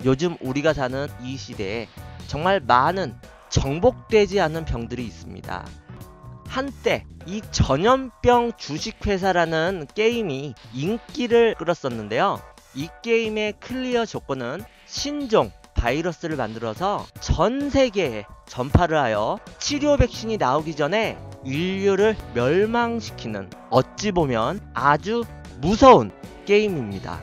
요즘 우리가 사는 이 시대에 정말 많은 정복되지 않은 병들이 있습니다. 한때 이 전염병 주식회사라는 게임이 인기를 끌었었는데요. 이 게임의 클리어 조건은 신종 바이러스를 만들어서 전 세계에 전파를 하여 치료 백신이 나오기 전에 인류를 멸망시키는, 어찌 보면 아주 무서운 게임입니다.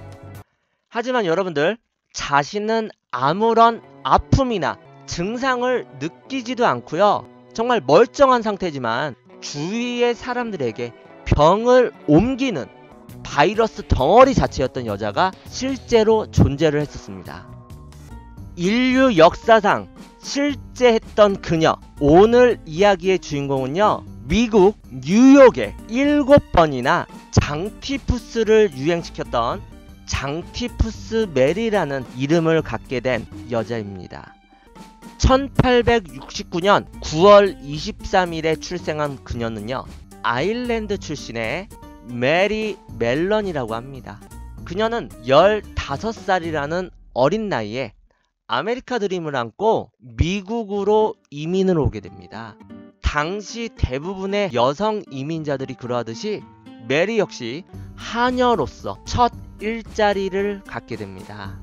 하지만 여러분들, 자신은 아무런 아픔이나 증상을 느끼지도 않고요. 정말 멀쩡한 상태지만 주위의 사람들에게 병을 옮기는 바이러스 덩어리 자체였던 여자가 실제로 존재를 했었습니다. 인류 역사상 실제 했던 그녀, 오늘 이야기의 주인공은요, 미국 뉴욕에 7번이나 장티푸스를 유행시켰던 장티푸스 메리라는 이름을 갖게 된 여자입니다. 1869년 9월 23일에 출생한 그녀는요, 아일랜드 출신의 메리 멜런이라고 합니다. 그녀는 15살이라는 어린 나이에 아메리카 드림을 안고 미국으로 이민을 오게 됩니다. 당시 대부분의 여성 이민자들이 그러하듯이 메리 역시 하녀로서 첫 일자리를 갖게 됩니다.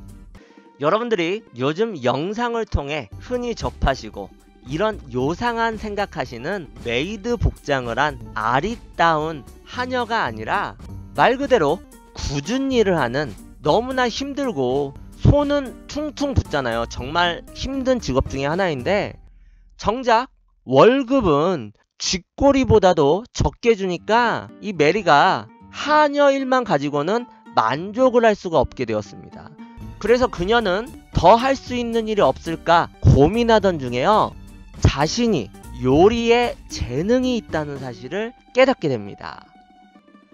여러분들이 요즘 영상을 통해 흔히 접하시고 이런 요상한 생각하시는 메이드 복장을 한 아리따운 하녀가 아니라 말 그대로 굳은 일을 하는, 너무나 힘들고 손은 퉁퉁 붓잖아요. 정말 힘든 직업 중에 하나인데 정작 월급은 쥐꼬리보다도 적게 주니까 이 메리가 하녀 일만 가지고는 만족을 할 수가 없게 되었습니다. 그래서 그녀는 더 할 수 있는 일이 없을까 고민하던 중에요, 자신이 요리에 재능이 있다는 사실을 깨닫게 됩니다.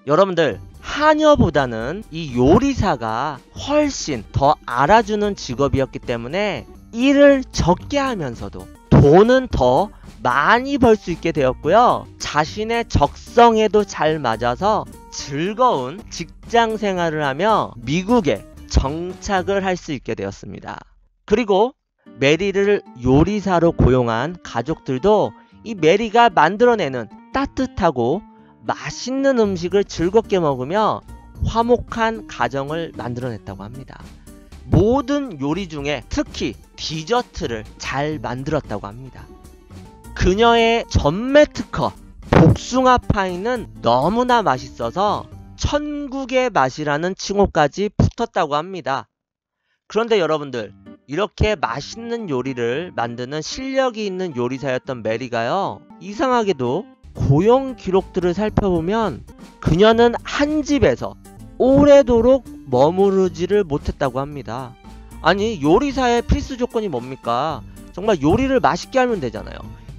여러분들, 하녀보다는 이 요리사가 훨씬 더 알아주는 직업이었기 때문에 일을 적게 하면서도 돈은 더 많이 벌 수 있게 되었고요. 자신의 적성에도 잘 맞아서 즐거운 직장 생활을 하며 미국에 정착을 할 수 있게 되었습니다. 그리고 메리를 요리사로 고용한 가족들도 이 메리가 만들어내는 따뜻하고 맛있는 음식을 즐겁게 먹으며 화목한 가정을 만들어냈다고 합니다. 모든 요리 중에 특히 디저트를 잘 만들었다고 합니다. 그녀의 전매 특허 복숭아 파이는 너무나 맛있어서 천국의 맛이라는 칭호까지 붙었다고 합니다. 그런데 여러분들, 이렇게 맛있는 요리를 만드는 실력이 있는 요리사였던 메리가요, 이상하게도 고용 기록들을 살펴보면 그녀는 한 집에서 오래도록 머무르지를 못했다고 합니다. 아니, 요리사의 필수 조건이 뭡니까? 정말 요리를 맛있게 하면 되잖아요.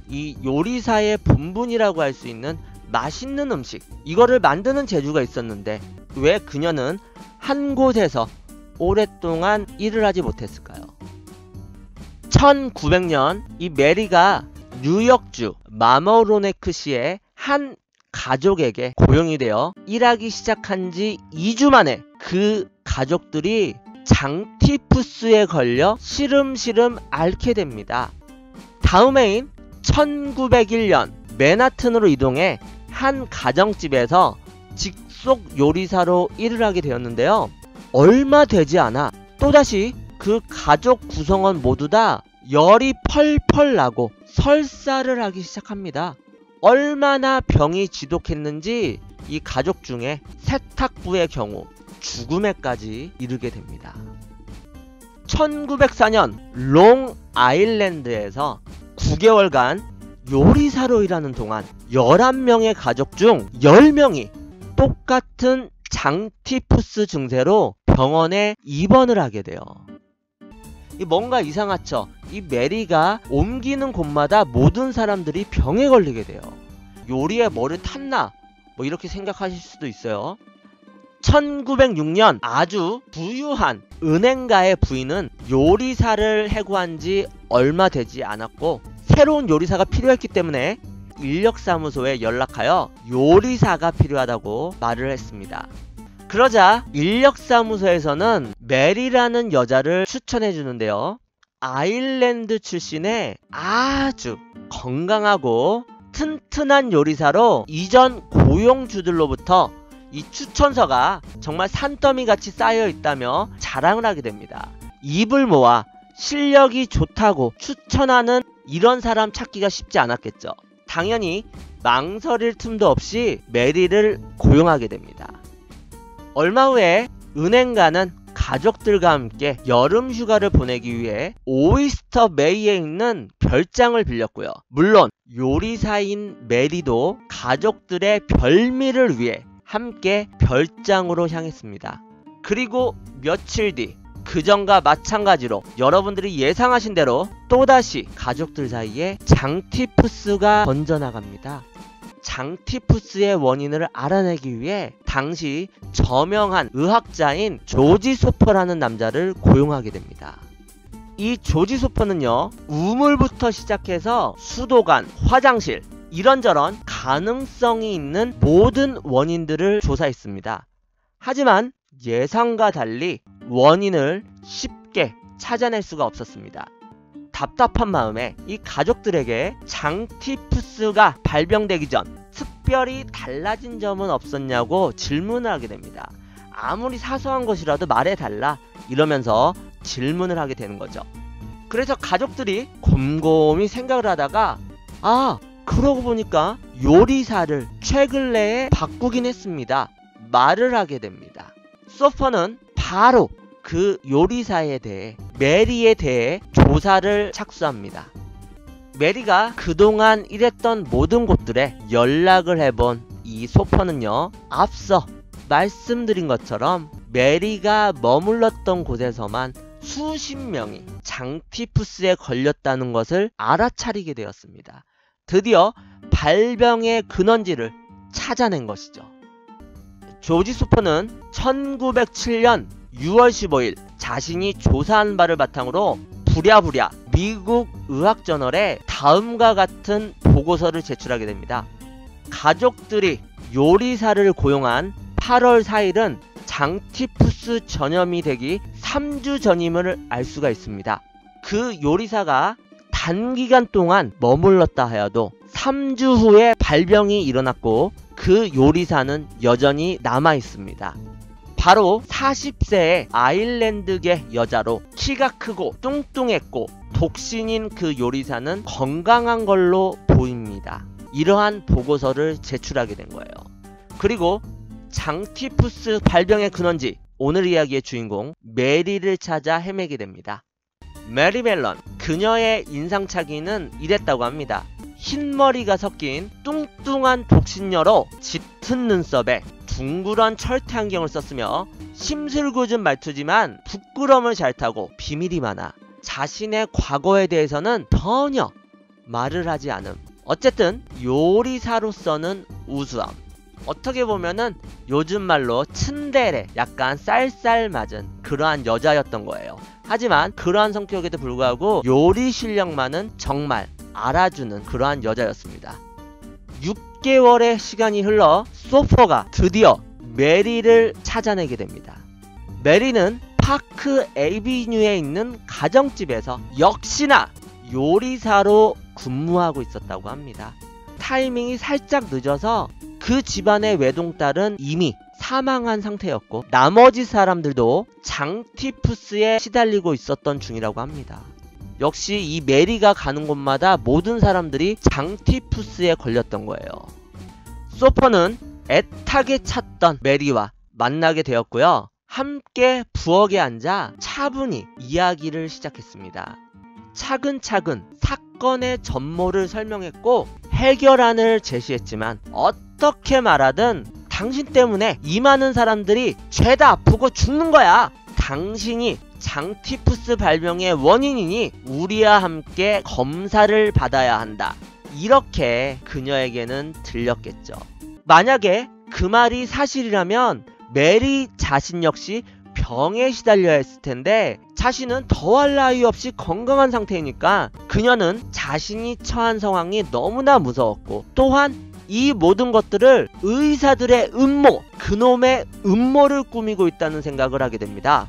이 요리사의 본분이라고 할 수 있는 맛있는 음식, 이거를 만드는 재주가 있었는데 왜 그녀는 한 곳에서 오랫동안 일을 하지 못했을까요? 1900년 이 메리가 뉴욕주 마머로네크시의 한 가족에게 고용이 되어 일하기 시작한 지 2주 만에 그 가족들이 장티푸스에 걸려 시름시름 앓게 됩니다. 다음 해인 1901년 맨하튼으로 이동해 한 가정집에서 직속 요리사로 일을 하게 되었는데요. 얼마 되지 않아 또다시 그 가족 구성원 모두 다 열이 펄펄 나고 설사를 하기 시작합니다. 얼마나 병이 지독했는지 이 가족 중에 세탁부의 경우 죽음에까지 이르게 됩니다. 1904년 롱 아일랜드에서 9개월간 요리사로 일하는 동안 11명의 가족 중 10명이 똑같은 장티푸스 증세로 병원에 입원을 하게 돼요. 뭔가 이상하죠? 이 메리가 옮기는 곳마다 모든 사람들이 병에 걸리게 돼요. 요리에 뭐를 탔나? 뭐 이렇게 생각하실 수도 있어요. 1906년 아주 부유한 은행가의 부인은 요리사를 해고한 지 얼마 되지 않았고 새로운 요리사가 필요했기 때문에 인력사무소에 연락하여 요리사가 필요하다고 말을 했습니다. 그러자 인력사무소에서는 메리라는 여자를 추천해 주는데요. 아일랜드 출신의 아주 건강하고 튼튼한 요리사로 이전 고용주들로부터 이 추천서가 정말 산더미같이 쌓여 있다며 자랑을 하게 됩니다. 입을 모아 실력이 좋다고 추천하는 이런 사람 찾기가 쉽지 않았겠죠. 당연히 망설일 틈도 없이 메리를 고용하게 됩니다. 얼마 후에 은행가는 가족들과 함께 여름 휴가를 보내기 위해 오이스터 베이에 있는 별장을 빌렸고요. 물론 요리사인 메리도 가족들의 별미를 위해 함께 별장으로 향했습니다. 그리고 며칠 뒤 그전과 마찬가지로 여러분들이 예상하신 대로 또다시 가족들 사이에 장티푸스가 번져나갑니다. 장티푸스의 원인을 알아내기 위해 당시 저명한 의학자인 조지 소퍼라는 남자를 고용하게 됩니다. 이 조지 소퍼는요, 우물부터 시작해서 수도관, 화장실, 이런저런 가능성이 있는 모든 원인들을 조사했습니다. 하지만 예상과 달리 원인을 쉽게 찾아낼 수가 없었습니다. 답답한 마음에 이 가족들에게 장티푸스가 발병되기 전 특별히 달라진 점은 없었냐고 질문을 하게 됩니다. 아무리 사소한 것이라도 말해달라 이러면서 질문을 하게 되는 거죠. 그래서 가족들이 곰곰이 생각을 하다가 그러고 보니까 요리사를 최근래에 바꾸긴 했습니다. 말을 하게 됩니다. 소퍼는 바로 그 요리사에 대해, 메리에 대해 조사를 착수합니다. 메리가 그동안 일했던 모든 곳들에 연락을 해본 이 소퍼는요, 앞서 말씀드린 것처럼 메리가 머물렀던 곳에서만 수십 명이 장티푸스에 걸렸다는 것을 알아차리게 되었습니다. 드디어 발병의 근원지를 찾아낸 것이죠. 조지 소퍼는 1907년 6월 15일 자신이 조사한 바를 바탕으로 부랴부랴 미국 의학저널에 다음과 같은 보고서를 제출하게 됩니다. 가족들이 요리사를 고용한 8월 4일은 장티푸스 전염이 되기 3주 전임을 알 수가 있습니다. 그 요리사가 단기간 동안 머물렀다 하여도 3주 후에 발병이 일어났고 그 요리사는 여전히 남아 있습니다. 바로 40세의 아일랜드계 여자로 키가 크고 뚱뚱했고 독신인 그 요리사는 건강한 걸로 보입니다. 이러한 보고서를 제출하게 된 거예요. 그리고 장티푸스 발병의 근원지, 오늘 이야기의 주인공 메리를 찾아 헤매게 됩니다. 메리 멜런, 그녀의 인상착의는 이랬다고 합니다. 흰머리가 섞인 뚱뚱한 독신녀로 짙은 눈썹에 둥그런 철퇴 안경을 썼으며 심술궂은 말투지만 부끄러움을 잘 타고 비밀이 많아 자신의 과거에 대해서는 전혀 말을 하지 않음. 어쨌든 요리사로서는 우수함. 어떻게 보면은 요즘 말로 츤데레, 약간 쌀쌀맞은 그러한 여자였던 거예요. 하지만 그러한 성격에도 불구하고 요리 실력만은 정말 알아주는 그러한 여자였습니다. 6개월의 시간이 흘러 소퍼가 드디어 메리를 찾아내게 됩니다. 메리는 파크 에비뉴에 있는 가정집에서 역시나 요리사로 근무하고 있었다고 합니다. 타이밍이 살짝 늦어서 그 집안의 외동딸은 이미 사망한 상태였고 나머지 사람들도 장티푸스에 시달리고 있었던 중이라고 합니다. 역시 이 메리가 가는 곳마다 모든 사람들이 장티푸스에 걸렸던 거예요. 소퍼는 애타게 찾던 메리와 만나게 되었고요. 함께 부엌에 앉아 차분히 이야기를 시작했습니다. 차근차근 사건의 전모를 설명했고 해결안을 제시했지만 어떻게 말하든 당신 때문에 이 많은 사람들이 죄다 아프고 죽는 거야. 당신이 장티푸스 발병의 원인이니 우리와 함께 검사를 받아야 한다. 이렇게 그녀에게는 들렸겠죠. 만약에 그 말이 사실이라면 메리 자신 역시 병에 시달려야 했을 텐데 자신은 더할 나위 없이 건강한 상태이니까 그녀는 자신이 처한 상황이 너무나 무서웠고 또한 이 모든 것들을 의사들의 음모, 그놈의 음모를 꾸미고 있다는 생각을 하게 됩니다.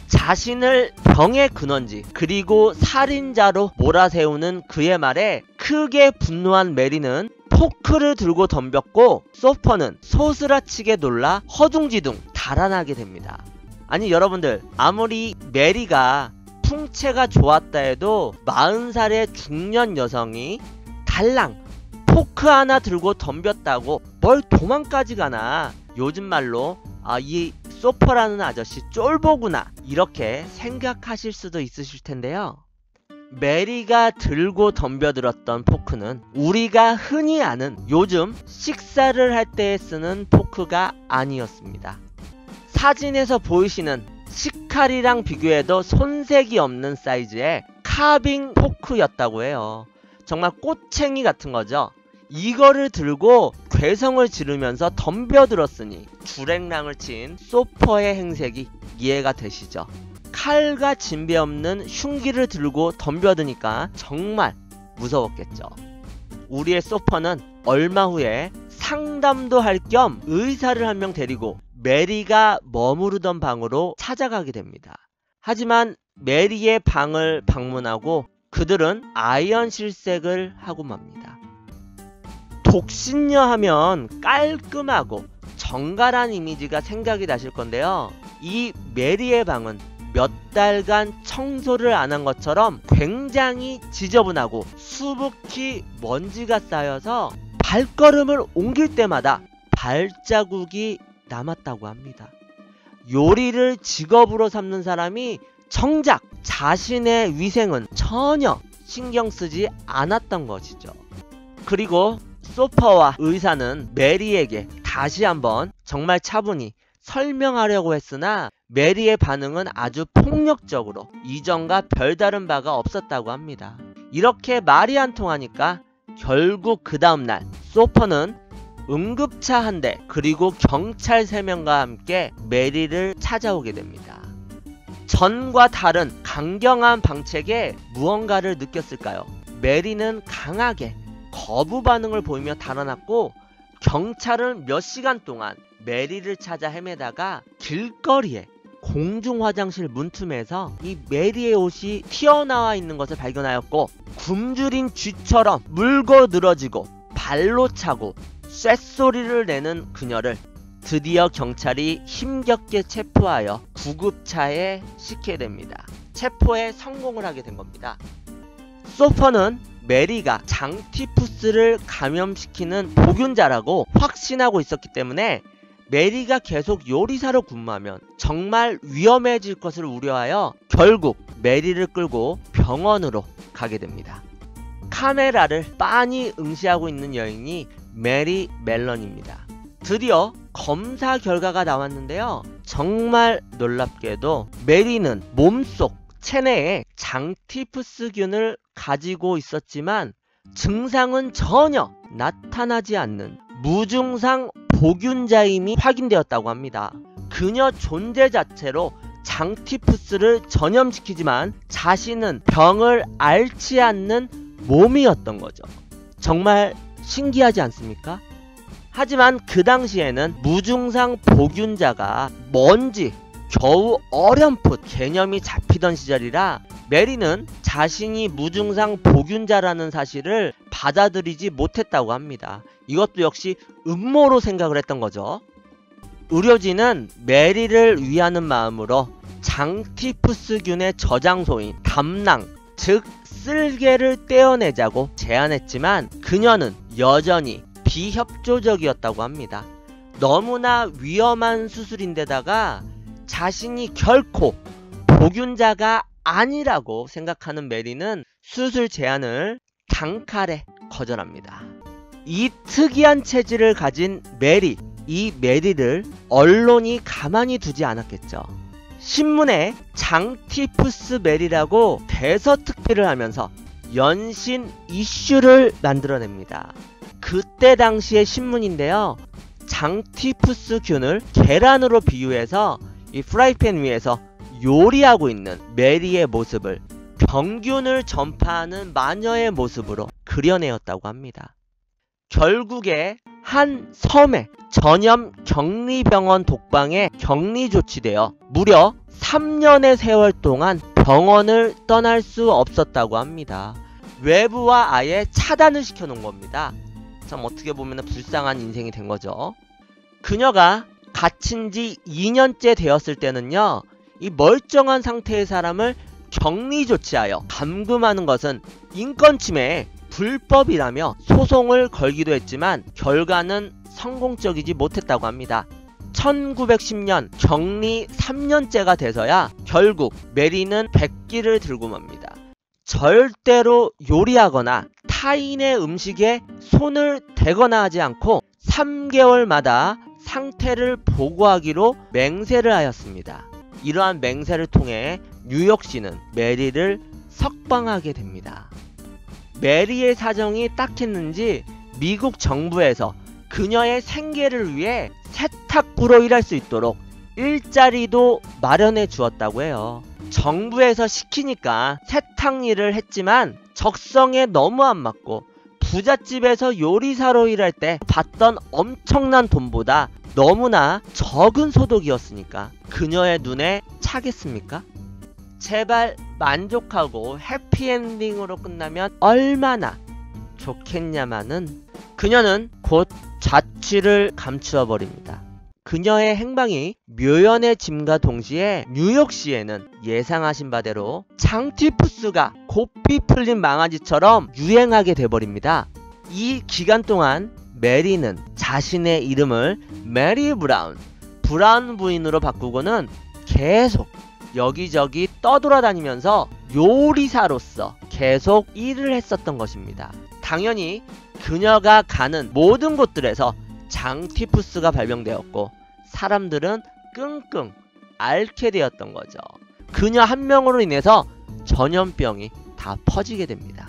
자신을 병의 근원지 그리고 살인자로 몰아세우는 그의 말에 크게 분노한 메리는 포크를 들고 덤볐고 소퍼는 소스라치게 놀라 허둥지둥 달아나게 됩니다. 아니 여러분들, 아무리 메리가 풍채가 좋았다 해도 40살의 중년 여성이 달랑 포크 하나 들고 덤볐다고 뭘 도망까지 가나. 요즘 말로 이 소퍼라는 아저씨 쫄보구나 이렇게 생각하실 수도 있으실 텐데요. 메리가 들고 덤벼들었던 포크는 우리가 흔히 아는 요즘 식사를 할 때 쓰는 포크가 아니었습니다. 사진에서 보이시는 식칼이랑 비교해도 손색이 없는 사이즈의 카빙 포크였다고 해요. 정말 꼬챙이 같은 거죠. 이거를 들고 괴성을 지르면서 덤벼들었으니 주랭랑을 친 소퍼의 행색이 이해가 되시죠? 칼과 진배 없는 흉기를 들고 덤벼드니까 정말 무서웠겠죠. 우리의 소퍼는 얼마 후에 상담도 할 겸 의사를 한 명 데리고 메리가 머무르던 방으로 찾아가게 됩니다. 하지만 메리의 방을 방문하고 그들은 아이언 실색을 하고 맙니다. 독신녀 하면 깔끔하고 정갈한 이미지가 생각이 나실 건데요. 이 메리의 방은 몇 달간 청소를 안 한 것처럼 굉장히 지저분하고 수북히 먼지가 쌓여서 발걸음을 옮길 때마다 발자국이 남았다고 합니다. 요리를 직업으로 삼는 사람이 정작 자신의 위생은 전혀 신경 쓰지 않았던 것이죠. 그리고 소퍼와 의사는 메리에게 다시 한번 정말 차분히 설명하려고 했으나 메리의 반응은 아주 폭력적으로 이전과 별다른 바가 없었다고 합니다. 이렇게 말이 안 통하니까 결국 그 다음날 소퍼는 응급차 한 대 그리고 경찰 3명과 함께 메리를 찾아오게 됩니다. 전과 다른 강경한 방책에 무언가를 느꼈을까요? 메리는 강하게 거부 반응을 보이며 달아났고 경찰은 몇 시간 동안 메리를 찾아 헤매다가 길거리에 공중 화장실 문틈에서 이 메리의 옷이 튀어나와 있는 것을 발견하였고 굶주린 쥐처럼 물고 늘어지고 발로 차고 쇳소리를 내는 그녀를 드디어 경찰이 힘겹게 체포하여 구급차에 싣게 됩니다. 체포에 성공을 하게 된 겁니다. 소퍼는 메리가 장티푸스를 감염시키는 보균자라고 확신하고 있었기 때문에 메리가 계속 요리사로 근무하면 정말 위험해질 것을 우려하여 결국 메리를 끌고 병원으로 가게 됩니다. 카메라를 빤히 응시하고 있는 여인이 메리 멜런입니다. 드디어 검사 결과가 나왔는데요. 정말 놀랍게도 메리는 몸속 체내에 장티푸스균을 가지고 있었지만 증상은 전혀 나타나지 않는 무증상 보균자임이 확인되었다고 합니다. 그녀 존재 자체로 장티푸스를 전염시키지만 자신은 병을 앓지 않는 몸이었던 거죠. 정말 신기하지 않습니까? 하지만 그 당시에는 무증상 보균자가 뭔지 겨우 어렴풋 개념이 잡히던 시절이라 메리는 자신이 무증상 보균자라는 사실을 받아들이지 못했다고 합니다. 이것도 역시 음모로 생각을 했던 거죠. 의료진은 메리를 위하는 마음으로 장티푸스균의 저장소인 담낭, 즉 쓸개를 떼어내자고 제안했지만 그녀는 여전히 비협조적이었다고 합니다. 너무나 위험한 수술인데다가 자신이 결코 보균자가 아니라고 생각하는 메리는 수술 제안을 단칼에 거절합니다. 이 특이한 체질을 가진 메리, 이 메리를 언론이 가만히 두지 않았겠죠. 신문에 장티푸스 메리라고 대서특필을 하면서 연신 이슈를 만들어냅니다. 그때 당시의 신문인데요. 장티푸스균을 계란으로 비유해서 이 프라이팬 위에서 요리하고 있는 메리의 모습을 병균을 전파하는 마녀의 모습으로 그려내었다고 합니다. 결국에 한 섬에 전염 격리병원 독방에 격리 조치되어 무려 3년의 세월 동안 병원을 떠날 수 없었다고 합니다. 외부와 아예 차단을 시켜놓은 겁니다. 참 어떻게 보면 불쌍한 인생이 된 거죠. 그녀가 갇힌 지 2년째 되었을 때는요, 이 멀쩡한 상태의 사람을 격리 조치하여 감금하는 것은 인권침해에 불법이라며 소송을 걸기도 했지만 결과는 성공적이지 못했다고 합니다. 1910년 격리 3년째가 돼서야 결국 메리는 백기를 들고 맙니다. 절대로 요리하거나 타인의 음식에 손을 대거나 하지 않고 3개월마다 상태를 보고하기로 맹세를 하였습니다. 이러한 맹세를 통해 뉴욕시는 메리를 석방하게 됩니다. 메리의 사정이 딱했는지 미국 정부에서 그녀의 생계를 위해 세탁부로 일할 수 있도록 일자리도 마련해 주었다고 해요. 정부에서 시키니까 세탁 일을 했지만 적성에 너무 안 맞고 부잣집에서 요리사로 일할 때 받던 엄청난 돈보다 너무나 적은 소득이었으니까 그녀의 눈에 차겠습니까? 제발 만족하고 해피엔딩으로 끝나면 얼마나 좋겠냐마는 그녀는 곧 자취를 감추어 버립니다. 그녀의 행방이 묘연해짐과 동시에 뉴욕시에는 예상하신 바대로 장티푸스가 고삐 풀린 망아지처럼 유행하게 돼버립니다. 이 기간 동안 메리는 자신의 이름을 메리 브라운, 브라운 부인으로 바꾸고는 계속 여기저기 떠돌아다니면서 요리사로서 계속 일을 했었던 것입니다. 당연히 그녀가 가는 모든 곳들에서 장티푸스가 발병되었고 사람들은 끙끙 앓게 되었던 거죠. 그녀 한 명으로 인해서 전염병이 다 퍼지게 됩니다.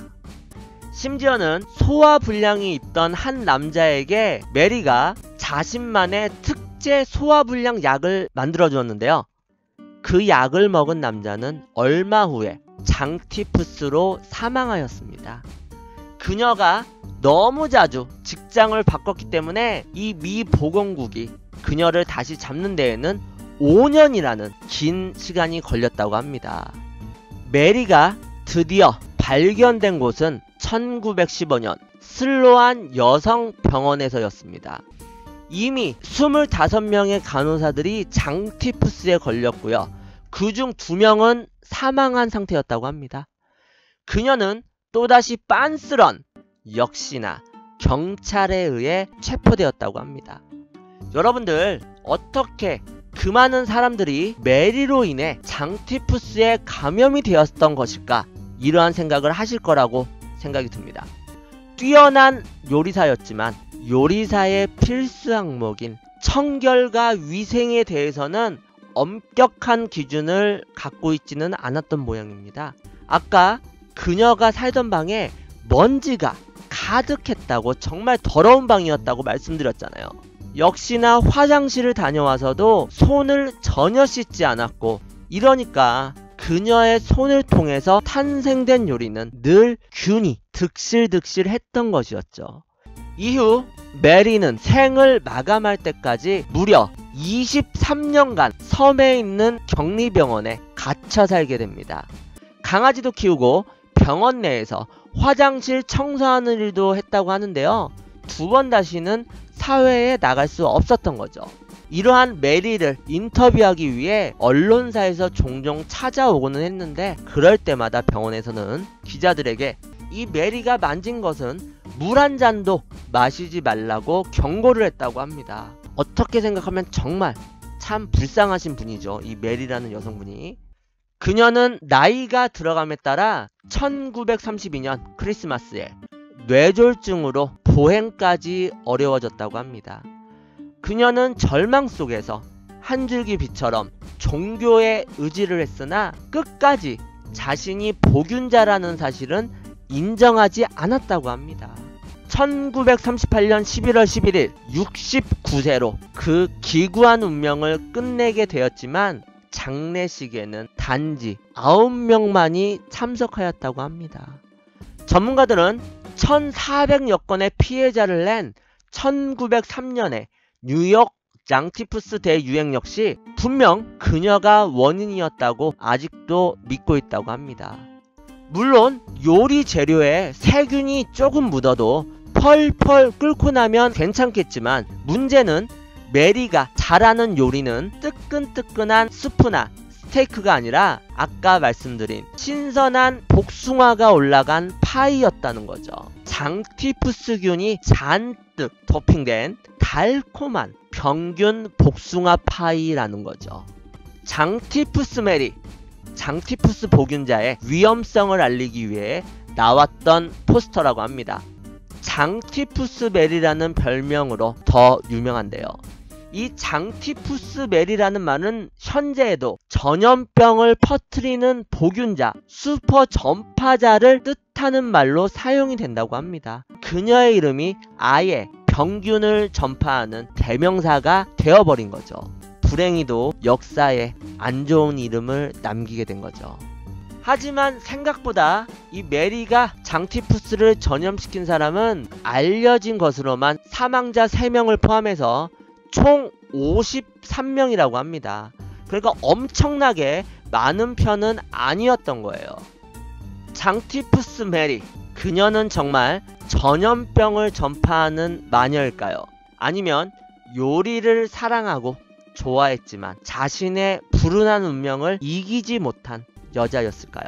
심지어는 소화불량이 있던 한 남자에게 메리가 자신만의 특제 소화불량 약을 만들어 주었는데요. 그 약을 먹은 남자는 얼마 후에 장티푸스로 사망하였습니다. 그녀가 너무 자주 직장을 바꿨기 때문에 이 미 보건국이 그녀를 다시 잡는 데에는 5년이라는 긴 시간이 걸렸다고 합니다. 메리가 드디어 발견된 곳은 1915년 슬로안 여성병원에서였습니다. 이미 25명의 간호사들이 장티푸스에 걸렸고요. 그중 2명은 사망한 상태였다고 합니다. 그녀는 또다시 빤스런 역시나 경찰에 의해 체포되었다고 합니다. 여러분들 어떻게 그 많은 사람들이 메리로 인해 장티푸스에 감염이 되었던 것일까? 이러한 생각을 하실 거라고 생각이 듭니다. 뛰어난 요리사였지만 요리사의 필수 항목인 청결과 위생에 대해서는 엄격한 기준을 갖고 있지는 않았던 모양입니다. 아까 그녀가 살던 방에 먼지가 가득했다고, 정말 더러운 방이었다고 말씀드렸잖아요. 역시나 화장실을 다녀와서도 손을 전혀 씻지 않았고, 이러니까 그녀의 손을 통해서 탄생된 요리는 늘 균이 득실득실 했던 것이었죠. 이후 메리는 생을 마감할 때까지 무려 23년간 섬에 있는 격리병원에 갇혀 살게 됩니다. 강아지도 키우고 병원 내에서 화장실 청소하는 일도 했다고 하는데요. 2번 다시는 사회에 나갈 수 없었던 거죠. 이러한 메리를 인터뷰하기 위해 언론사에서 종종 찾아오고는 했는데, 그럴 때마다 병원에서는 기자들에게 이 메리가 만진 것은 물 한 잔도 마시지 말라고 경고를 했다고 합니다. 어떻게 생각하면 정말 참 불쌍하신 분이죠, 이 메리라는 여성분이. 그녀는 나이가 들어감에 따라 1932년 크리스마스에 뇌졸중으로 보행까지 어려워졌다고 합니다. 그녀는 절망 속에서 한 줄기 빛처럼 종교에 의지를 했으나 끝까지 자신이 복균자라는 사실은 인정하지 않았다고 합니다. 1938년 11월 11일 69세로 그 기구한 운명을 끝내게 되었지만 장례식에는 단지 9명만이 참석하였다고 합니다. 전문가들은 1400여 건의 피해자를 낸 1903년에 뉴욕 장티푸스 대유행 역시 분명 그녀가 원인이었다고 아직도 믿고 있다고 합니다. 물론 요리 재료에 세균이 조금 묻어도 펄펄 끓고 나면 괜찮겠지만, 문제는 메리가 잘하는 요리는 뜨끈뜨끈한 수프나 스테이크가 아니라 아까 말씀드린 신선한 복숭아가 올라간 파이였다는 거죠. 장티푸스균이 잔뜩 토핑된 달콤한 병균 복숭아 파이라는 거죠. 장티푸스 메리, 장티푸스 보균자의 위험성을 알리기 위해 나왔던 포스터라고 합니다. 장티푸스 메리라는 별명으로 더 유명한데요. 이 장티푸스 메리라는 말은 현재에도 전염병을 퍼뜨리는 보균자, 슈퍼 전파자를 뜻하는 말로 사용이 된다고 합니다. 그녀의 이름이 아예 병균을 전파하는 대명사가 되어버린 거죠. 불행히도 역사에 안 좋은 이름을 남기게 된 거죠. 하지만 생각보다 이 메리가 장티푸스를 전염시킨 사람은 알려진 것으로만 사망자 3명을 포함해서 총 53명이라고 합니다. 그러니까 엄청나게 많은 편은 아니었던 거예요. 장티푸스 메리, 그녀는 정말 전염병을 전파하는 마녀일까요? 아니면 요리를 사랑하고 좋아했지만 자신의 불운한 운명을 이기지 못한 여자였을까요?